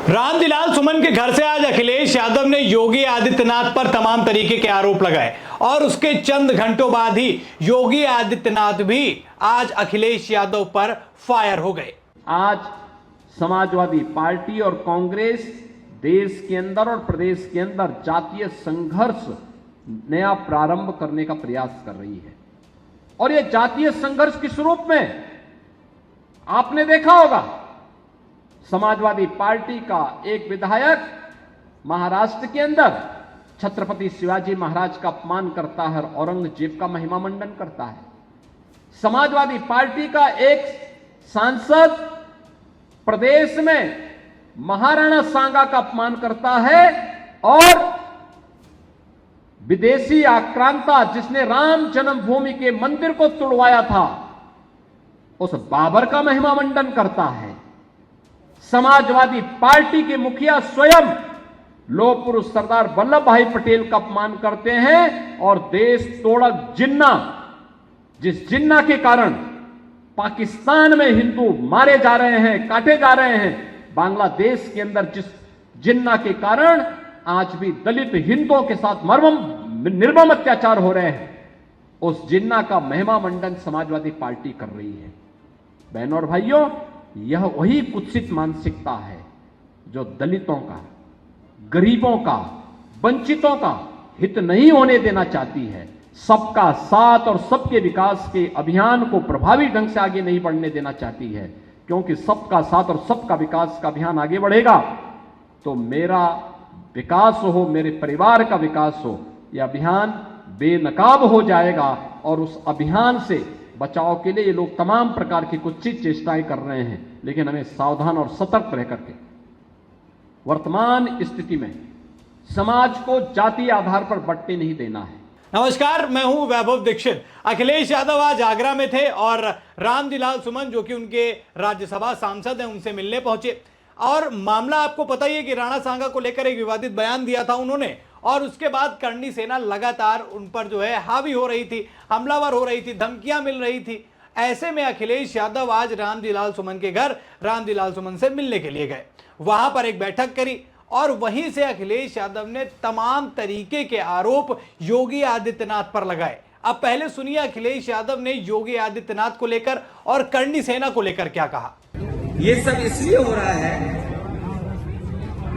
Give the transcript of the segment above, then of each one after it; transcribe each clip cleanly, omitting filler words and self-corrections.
रामदिलाल सुमन के घर से आज अखिलेश यादव ने योगी आदित्यनाथ पर तमाम तरीके के आरोप लगाए और उसके चंद घंटों बाद ही योगी आदित्यनाथ भी आज अखिलेश यादव पर फायर हो गए। आज समाजवादी पार्टी और कांग्रेस देश के अंदर और प्रदेश के अंदर जातीय संघर्ष नया प्रारंभ करने का प्रयास कर रही है और यह जातीय संघर्ष किस रूप में आपने देखा होगा। समाजवादी पार्टी का एक विधायक महाराष्ट्र के अंदर छत्रपति शिवाजी महाराज का अपमान करता है और औरंगजेब का महिमा मंडन करता है। समाजवादी पार्टी का एक सांसद प्रदेश में महाराणा सांगा का अपमान करता है और विदेशी आक्रांता जिसने राम जन्मभूमि के मंदिर को तुड़वाया था उस बाबर का महिमा मंडन करता है। समाजवादी पार्टी के मुखिया स्वयं लौह पुरुष सरदार वल्लभ भाई पटेल का अपमान करते हैं और देश तोड़क जिन्ना, जिस जिन्ना के कारण पाकिस्तान में हिंदू मारे जा रहे हैं, काटे जा रहे हैं, बांग्लादेश के अंदर जिस जिन्ना के कारण आज भी दलित हिंदुओं के साथ निर्मम अत्याचार हो रहे हैं, उस जिन्ना का महिमा मंडन समाजवादी पार्टी कर रही है। बहनों और भाइयों, यह वही कुत्सित मानसिकता है जो दलितों का, गरीबों का, वंचितों का हित नहीं होने देना चाहती है। सबका साथ और सबके विकास के अभियान को प्रभावी ढंग से आगे नहीं बढ़ने देना चाहती है, क्योंकि सबका साथ और सबका विकास का अभियान आगे बढ़ेगा तो मेरा विकास हो, मेरे परिवार का विकास हो, यह अभियान बेनकाब हो जाएगा और उस अभियान से बचाव के लिए ये लोग तमाम प्रकार की कुत्सित चेष्टाएं कर रहे हैं। लेकिन हमें सावधान और सतर्क रह करके वर्तमान स्थिति में समाज को जातीय आधार पर बंटने नहीं देना है। नमस्कार, मैं हूं वैभव दीक्षित। अखिलेश यादव आज आगरा में थे और रामदिलाल सुमन जो कि उनके राज्यसभा सांसद हैं उनसे मिलने पहुंचे और मामला आपको पता ही है कि राणा सांगा को लेकर एक विवादित बयान दिया था उन्होंने और उसके बाद करणी सेना लगातार उन पर जो है हावी हो रही थी, हमलावर हो रही थी, धमकियां मिल रही थी। ऐसे में अखिलेश यादव आज रामदिलाल सुमन के घर रामदिलाल सुमन से मिलने के लिए गए, वहां पर एक बैठक करी और वहीं से अखिलेश यादव ने तमाम तरीके के आरोप योगी आदित्यनाथ पर लगाए। अब पहले सुनिए अखिलेश यादव ने योगी आदित्यनाथ को लेकर और करणी सेना को लेकर क्या कहा। ये सब इसलिए हो रहा है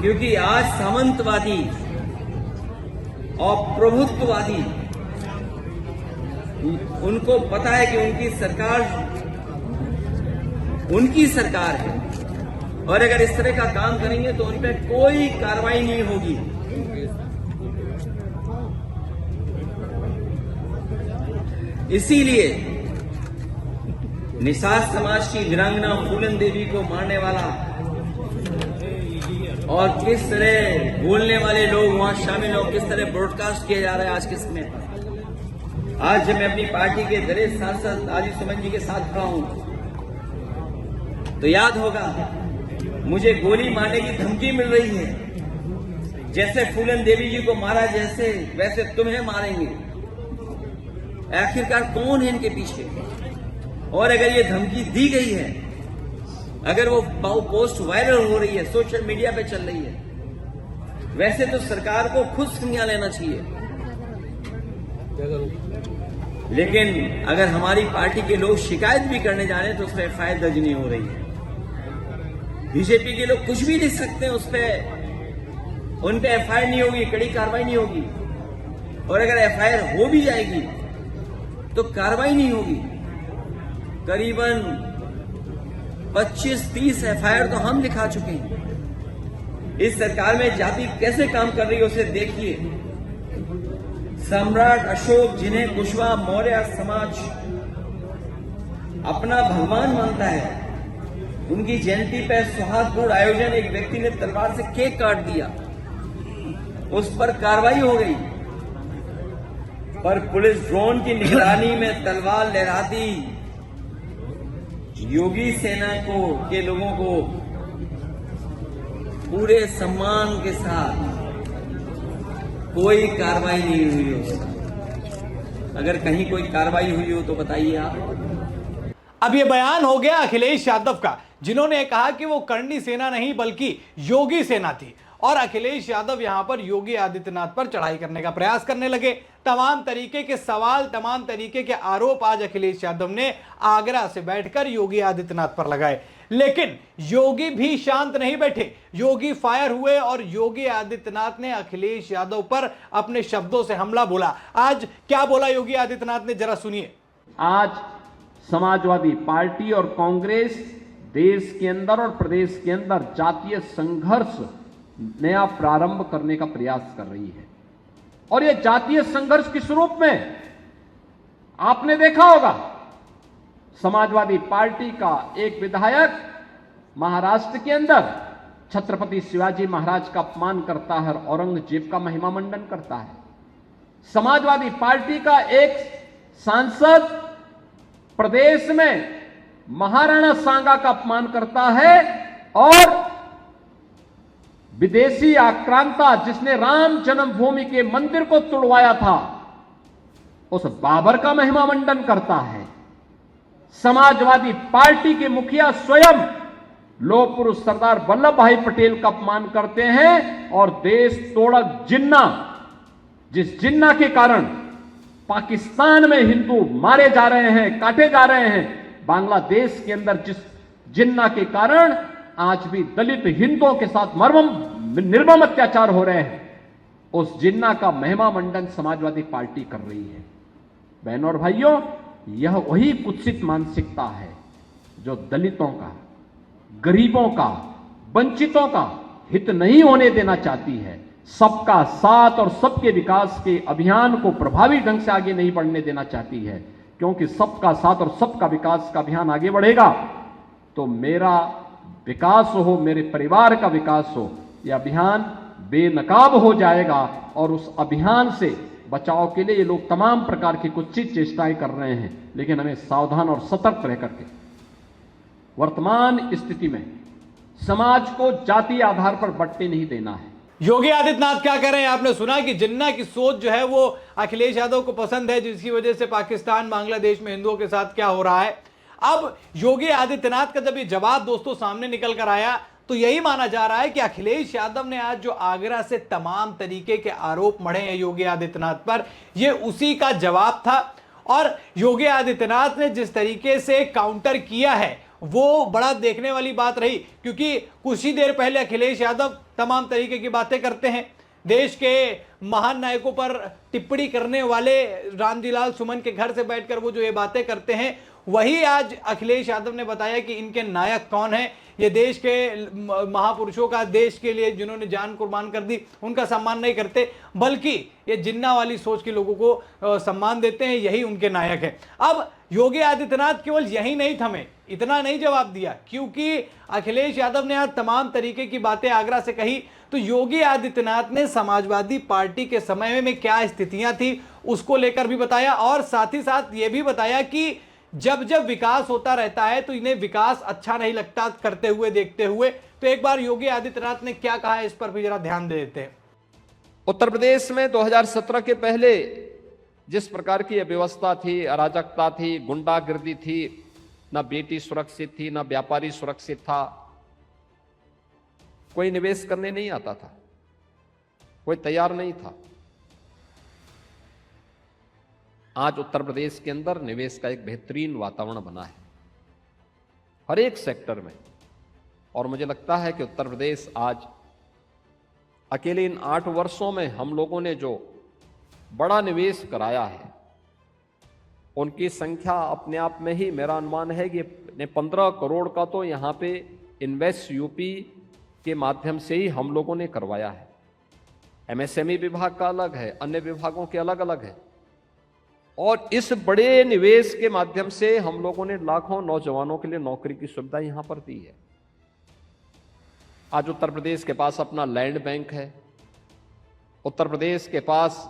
क्योंकि आज सामंतवादी और प्रभुत्ववादी उनको पता है कि उनकी सरकार है और अगर इस तरह का काम करेंगे तो उन पर कोई कार्रवाई नहीं होगी। इसीलिए निषाद समाज की वीरांगना फूलन देवी को मारने वाला और किस तरह बोलने वाले लोग वहां शामिल हो, किस तरह ब्रॉडकास्ट किया जा रहा है आज के समय पर। आज जब मैं अपनी पार्टी के दलित सांसद आदि सुमन जी के साथ खड़ा हूं तो याद होगा मुझे गोली मारने की धमकी मिल रही है। जैसे फूलन देवी जी को मारा जैसे वैसे तुम्हें मारेंगे। आखिरकार कौन है इनके पीछे? और अगर ये धमकी दी गई है, अगर वो पोस्ट वायरल हो रही है, सोशल मीडिया पे चल रही है, वैसे तो सरकार को खुद संज्ञान लेना चाहिए। लेकिन अगर हमारी पार्टी के लोग शिकायत भी करने जा रहे हैं तो उस पर एफआईआर दर्ज नहीं हो रही है। बीजेपी के लोग कुछ भी लिख सकते हैं, उन पे एफआईआर नहीं होगी, कड़ी कार्रवाई नहीं होगी। और अगर एफआईआर हो भी जाएगी तो कार्रवाई नहीं होगी। करीबन 25-30 एफआईआर तो हम लिखा चुके हैं। इस सरकार में जाति कैसे काम कर रही है उसे देखिए। सम्राट अशोक, जिन्हें कुशवाहा मौर्य समाज अपना भगवान मानता है, उनकी जयंती पर सौहार्दपूर्ण आयोजन एक व्यक्ति ने तलवार से केक काट दिया, उस पर कार्रवाई हो गई। पर पुलिस ड्रोन की निगरानी में तलवार लहराती योगी सेना के लोगों को पूरे सम्मान के साथ कोई कार्रवाई नहीं हुई हो। अगर कहीं कोई कार्रवाई हुई हो तो बताइए आप। अब यह बयान हो गया अखिलेश यादव का जिन्होंने कहा कि वो करनी सेना नहीं बल्कि योगी सेना थी और अखिलेश यादव यहां पर योगी आदित्यनाथ पर चढ़ाई करने का प्रयास करने लगे। तमाम तरीके के सवाल, तमाम तरीके के आरोप आज अखिलेश यादव ने आगरा से बैठकर योगी आदित्यनाथ पर लगाए, लेकिन योगी भी शांत नहीं बैठे। योगी फायर हुए और योगी आदित्यनाथ ने अखिलेश यादव पर अपने शब्दों से हमला बोला। आज क्या बोला योगी आदित्यनाथ ने, जरा सुनिए। आज समाजवादी पार्टी और कांग्रेस देश के अंदर और प्रदेश के अंदर जातीय संघर्ष नया प्रारंभ करने का प्रयास कर रही है और यह जातीय संघर्ष किस रूप में? आपने देखा होगा, समाजवादी पार्टी का एक विधायक महाराष्ट्र के अंदर छत्रपति शिवाजी महाराज का अपमान करता है और औरंगजेब का महिमा मंडन करता है। समाजवादी पार्टी का एक सांसद प्रदेश में महाराणा सांगा का अपमान करता है और विदेशी आक्रांता जिसने राम जन्मभूमि के मंदिर को तुड़वाया था उस बाबर का महिमा मंडन करता है। समाजवादी पार्टी के मुखिया स्वयं लौह पुरुष सरदार वल्लभ भाई पटेल का अपमान करते हैं और देश तोड़क जिन्ना, जिस जिन्ना के कारण पाकिस्तान में हिंदू मारे जा रहे हैं, काटे जा रहे हैं, बांग्लादेश के अंदर जिस जिन्ना के कारण आज भी दलित हिंदुओं के साथ निर्मम अत्याचार हो रहे हैं, उस जिन्ना का महिमा मंडन समाजवादी पार्टी कर रही है। बहनों और भाइयों, यह वही कुत्सित मानसिकता है जो दलितों का, गरीबों का, वंचितों का हित नहीं होने देना चाहती है। सबका साथ और सबके विकास के अभियान को प्रभावी ढंग से आगे नहीं बढ़ने देना चाहती है, क्योंकि सबका साथ और सबका विकास का अभियान आगे बढ़ेगा तो मेरा विकास हो, मेरे परिवार का विकास हो, यह अभियान बेनकाब हो जाएगा और उस अभियान से बचाव के लिए ये लोग तमाम प्रकार की कुत्सित चेष्टाएं कर रहे हैं। लेकिन हमें सावधान और सतर्क रह करके वर्तमान स्थिति में समाज को जातीय आधार पर बंटने नहीं देना है। योगी आदित्यनाथ क्या कह रहे हैं, आपने सुना कि जिन्ना की सोच जो है वो अखिलेश यादव को पसंद है, जिसकी वजह से पाकिस्तान, बांग्लादेश में हिंदुओं के साथ क्या हो रहा है। अब योगी आदित्यनाथ का जब ये जवाब दोस्तों सामने निकल कर आया तो यही माना जा रहा है कि अखिलेश यादव ने आज जो आगरा से तमाम तरीके के आरोप मढ़े हैं योगी आदित्यनाथ पर, ये उसी का जवाब था। और योगी आदित्यनाथ ने जिस तरीके से काउंटर किया है वो बड़ा देखने वाली बात रही, क्योंकि कुछ ही देर पहले अखिलेश यादव तमाम तरीके की बातें करते हैं, देश के महान नायकों पर टिप्पणी करने वाले रामजीलाल सुमन के घर से बैठकर वो जो ये बातें करते हैं, वही आज अखिलेश यादव ने बताया कि इनके नायक कौन हैं। ये देश के महापुरुषों का, देश के लिए जिन्होंने जान कुर्बान कर दी, उनका सम्मान नहीं करते, बल्कि ये जिन्ना वाली सोच के लोगों को सम्मान देते हैं, यही उनके नायक है। अब योगी आदित्यनाथ केवल यही नहीं थमे, इतना नहीं जवाब दिया, क्योंकि अखिलेश यादव ने आज तमाम तरीके की बातें आगरा से कही, तो योगी आदित्यनाथ ने समाजवादी पार्टी के समय में क्या स्थितियां थी उसको लेकर भी बताया और साथ ही साथ ये भी बताया कि जब जब विकास होता रहता है तो इन्हें विकास अच्छा नहीं लगता करते हुए, देखते हुए। तो एक बार योगी आदित्यनाथ ने क्या कहा इस पर भी जरा ध्यान दे देते हैं। उत्तर प्रदेश में 2017 के पहले जिस प्रकार की व्यवस्था थी, अराजकता थी, गुंडागर्दी थी, ना बेटी सुरक्षित थी, ना व्यापारी सुरक्षित था, कोई निवेश करने नहीं आता था, कोई तैयार नहीं था। आज उत्तर प्रदेश के अंदर निवेश का एक बेहतरीन वातावरण बना है हर एक सेक्टर में, और मुझे लगता है कि उत्तर प्रदेश आज अकेले इन 8 वर्षों में हम लोगों ने जो बड़ा निवेश कराया है उनकी संख्या अपने आप में ही मेरा अनुमान है कि 15 करोड़ का तो यहाँ पे इन्वेस्ट यूपी के माध्यम से ही हम लोगों ने करवाया है। एमएसएमई विभाग का अलग है, अन्य विभागों के अलग अलग है, और इस बड़े निवेश के माध्यम से हम लोगों ने लाखों नौजवानों के लिए नौकरी की सुविधा यहां पर दी है। आज उत्तर प्रदेश के पास अपना लैंड बैंक है, उत्तर प्रदेश के पास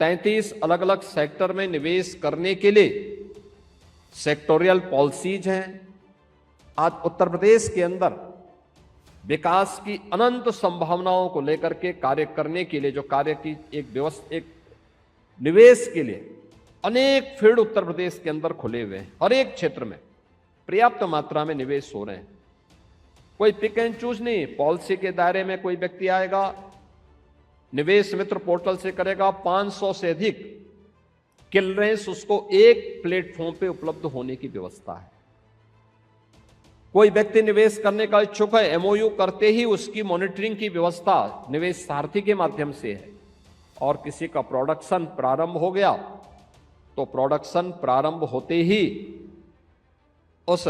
33 अलग अलग सेक्टर में निवेश करने के लिए सेक्टोरियल पॉलिसीज हैं। आज उत्तर प्रदेश के अंदर विकास की अनंत संभावनाओं को लेकर के कार्य करने के लिए जो कार्य की एक निवेश के लिए अनेक फील्ड उत्तर प्रदेश के अंदर खुले हुए हैं हर एक क्षेत्र में। पर्याप्त मात्रा में निवेश हो रहे हैं। कोई पिक एंड चूज नहीं, पॉलिसी के दायरे में कोई व्यक्ति आएगा, निवेश मित्र पोर्टल से करेगा, 500 से अधिक क्लियरेंस उसको एक प्लेटफॉर्म पे उपलब्ध होने की व्यवस्था है। कोई व्यक्ति निवेश करने का इच्छुक है, एमओयू करते ही उसकी मॉनिटरिंग की व्यवस्था निवेश सारथी के माध्यम से है। और किसी का प्रोडक्शन प्रारंभ हो गया तो प्रोडक्शन प्रारंभ होते ही उस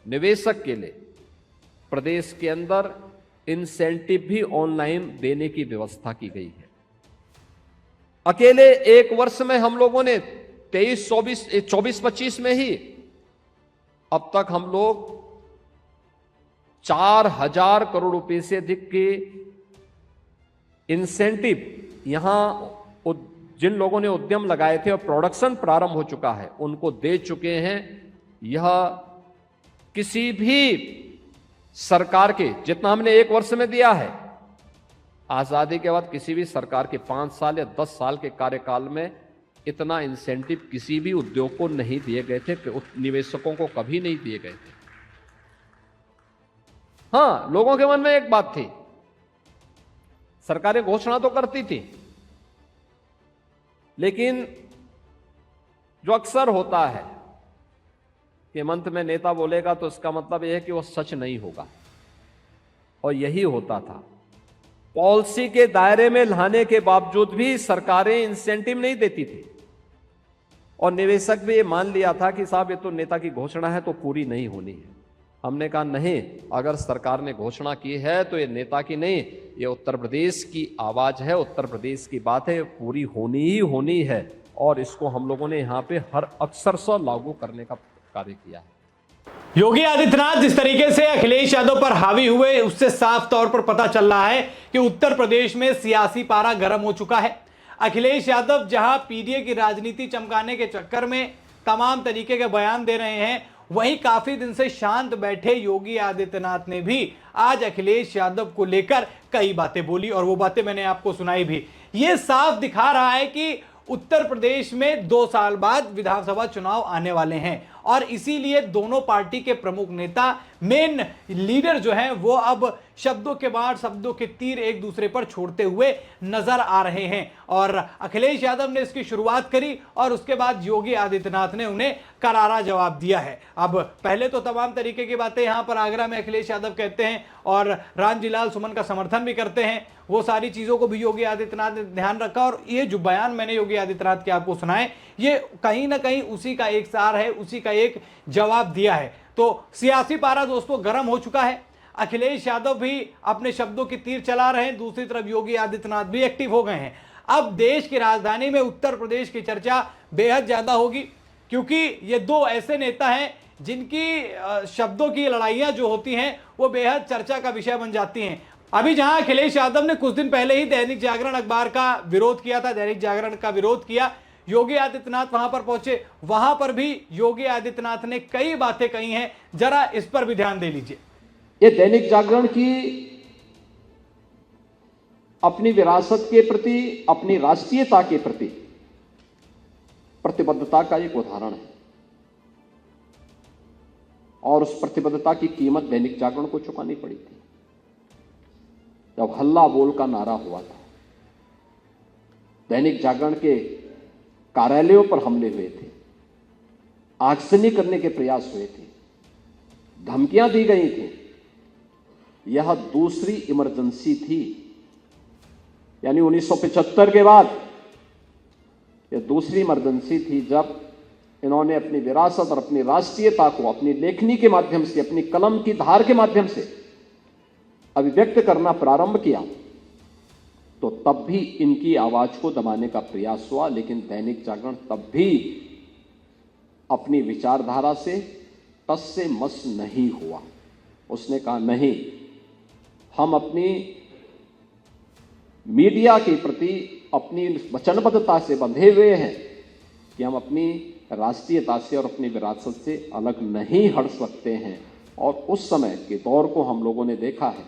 निवेशक के लिए प्रदेश के अंदर इंसेंटिव भी ऑनलाइन देने की व्यवस्था की गई है। अकेले एक वर्ष में हम लोगों ने 24-25 में ही अब तक हम लोग 4,000 करोड़ रुपए से अधिक के इंसेंटिव यहां जिन लोगों ने उद्यम लगाए थे और प्रोडक्शन प्रारंभ हो चुका है उनको दे चुके हैं। यह किसी भी सरकार के जितना हमने एक वर्ष में दिया है, आजादी के बाद किसी भी सरकार के 5 साल या 10 साल के कार्यकाल में इतना इंसेंटिव किसी भी उद्योग को नहीं दिए गए थे, निवेशकों को कभी नहीं दिए गए थे। हां, लोगों के मन में एक बात थी, सरकारें घोषणा तो करती थी, लेकिन जो अक्सर होता है कि मंत्र में नेता बोलेगा तो इसका मतलब यह है कि वह सच नहीं होगा, और यही होता था। पॉलिसी के दायरे में लाने के बावजूद भी सरकारें इंसेंटिव नहीं देती थी और निवेशक भी ये मान लिया था कि साहब ये तो नेता की घोषणा है तो पूरी नहीं होनी है। हमने कहा नहीं, अगर सरकार ने घोषणा की है तो ये नेता की नहीं, ये उत्तर प्रदेश की आवाज है, उत्तर प्रदेश की बात है, पूरी होनी ही होनी है। और इसको हम लोगों ने यहाँ पे हर अक्सर से लागू करने का कार्य किया है। योगी आदित्यनाथ जिस तरीके से अखिलेश यादव पर हावी हुए, उससे साफ तौर पर पता चल रहा है कि उत्तर प्रदेश में सियासी पारा गर्म हो चुका है। अखिलेश यादव जहां पीडीए की राजनीति चमकाने के चक्कर में तमाम तरीके के बयान दे रहे हैं, वहीं काफी दिन से शांत बैठे योगी आदित्यनाथ ने भी आज अखिलेश यादव को लेकर कई बातें बोली और वो बातें मैंने आपको सुनाई भी। ये साफ दिखा रहा है कि उत्तर प्रदेश में 2 साल बाद विधानसभा चुनाव आने वाले हैं और इसीलिए दोनों पार्टी के प्रमुख नेता, मेन लीडर जो हैं, वो अब शब्दों के बाढ़, शब्दों के तीर एक दूसरे पर छोड़ते हुए नजर आ रहे हैं। और अखिलेश यादव ने इसकी शुरुआत करी और उसके बाद योगी आदित्यनाथ ने उन्हें करारा जवाब दिया है। अब पहले तो तमाम तरीके की बातें यहां पर आगरा में अखिलेश यादव कहते हैं और रामजीलाल सुमन का समर्थन भी करते हैं, वो सारी चीजों को भी योगी आदित्यनाथ ने ध्यान रखा। और ये जो बयान मैंने योगी आदित्यनाथ के आपको सुनाए, ये कहीं ना कहीं उसी का एक सार है, उसी का एक जवाब दिया है। तो सियासी पारा दोस्तों गर्म हो चुका है। अखिलेश यादव भी अपने शब्दों की तीर चला रहे हैं, दूसरी तरफ योगी आदित्यनाथ भी एक्टिव हो गए हैं। अब देश की राजधानी में उत्तर प्रदेश की चर्चा बेहद ज्यादा होगी, क्योंकि ये 2 ऐसे नेता हैं जिनकी शब्दों की लड़ाइयां जो होती हैं वो बेहद चर्चा का विषय बन जाती हैं। अभी जहां अखिलेश यादव ने कुछ दिन पहले ही दैनिक जागरण अखबार का विरोध किया था, दैनिक जागरण का विरोध किया, योगी आदित्यनाथ वहां पर पहुंचे, वहां पर भी योगी आदित्यनाथ ने कई बातें कही हैं, जरा इस पर भी ध्यान दे लीजिए। ये दैनिक जागरण की अपनी विरासत के प्रति, अपनी राष्ट्रीयता के प्रति प्रतिबद्धता का एक उदाहरण है और उस प्रतिबद्धता की कीमत दैनिक जागरण को चुकानी पड़ी थी। जब हल्ला बोल का नारा हुआ था, दैनिक जागरण के कार्यालयों पर हमले हुए थे, आगजनी करने के प्रयास हुए थे, धमकियां दी गई थी। यह दूसरी इमरजेंसी थी, यानी 1975 के बाद यह दूसरी इमरजेंसी थी जब इन्होंने अपनी विरासत और अपनी राष्ट्रीयता को अपनी लेखनी के माध्यम से, अपनी कलम की धार के माध्यम से अभिव्यक्त करना प्रारंभ किया। तो तब भी इनकी आवाज को दबाने का प्रयास हुआ, लेकिन दैनिक जागरण तब भी अपनी विचारधारा से टस से मस नहीं हुआ। उसने कहा नहीं, हम अपनी मीडिया के प्रति अपनी वचनबद्धता से बंधे हुए हैं कि हम अपनी राष्ट्रीयता से और अपनी विरासत से अलग नहीं हट सकते हैं। और उस समय के दौर को हम लोगों ने देखा है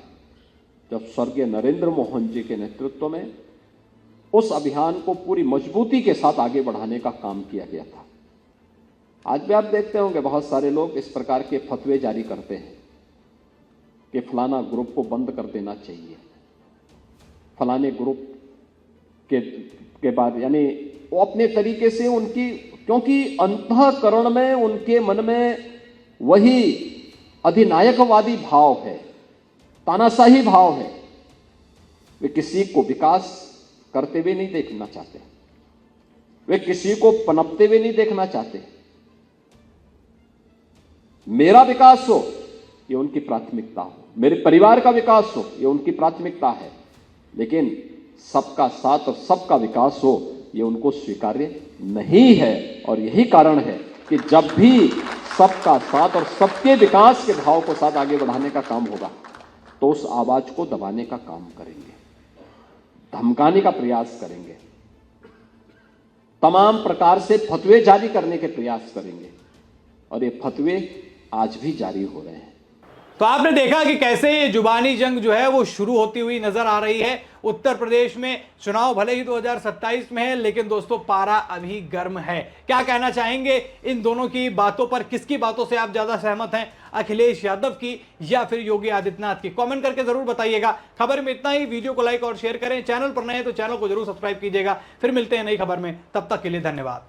जब स्वर्गीय नरेंद्र मोहन जी के नेतृत्व में उस अभियान को पूरी मजबूती के साथ आगे बढ़ाने का काम किया गया था। आज भी आप देखते होंगे बहुत सारे लोग इस प्रकार के फतवे जारी करते हैं कि फलाना ग्रुप को बंद कर देना चाहिए, फलाने ग्रुप के बाद, यानी वो अपने तरीके से उनकी, क्योंकि अंतःकरण में उनके मन में वही अधिनायकवादी भाव है, तानाशाही भाव है। वे किसी को विकास करते हुए नहीं देखना चाहते, वे किसी को पनपते हुए नहीं देखना चाहते। मेरा विकास हो ये उनकी प्राथमिकता हो, मेरे परिवार का विकास हो ये उनकी प्राथमिकता है, लेकिन सबका साथ और सबका विकास हो ये उनको स्वीकार्य नहीं है। और यही कारण है कि जब भी सबका साथ और सबके विकास के भाव को साथ आगे बढ़ाने का काम होगा तो उस आवाज को दबाने का काम करेंगे, धमकाने का प्रयास करेंगे, तमाम प्रकार से फतवे जारी करने के प्रयास करेंगे। और ये फतवे आज भी जारी हो रहे हैं। तो आपने देखा कि कैसे ये जुबानी जंग जो है वो शुरू होती हुई नजर आ रही है। उत्तर प्रदेश में चुनाव भले ही 2027 में है, लेकिन दोस्तों पारा अभी गर्म है। क्या कहना चाहेंगे इन दोनों की बातों पर? किसकी बातों से आप ज्यादा सहमत हैं, अखिलेश यादव की या फिर योगी आदित्यनाथ की? कमेंट करके जरूर बताइएगा। खबर में इतना ही। वीडियो को लाइक और शेयर करें। चैनल पर नए हैं तो चैनल को जरूर सब्सक्राइब कीजिएगा। फिर मिलते हैं नई खबर में, तब तक के लिए धन्यवाद।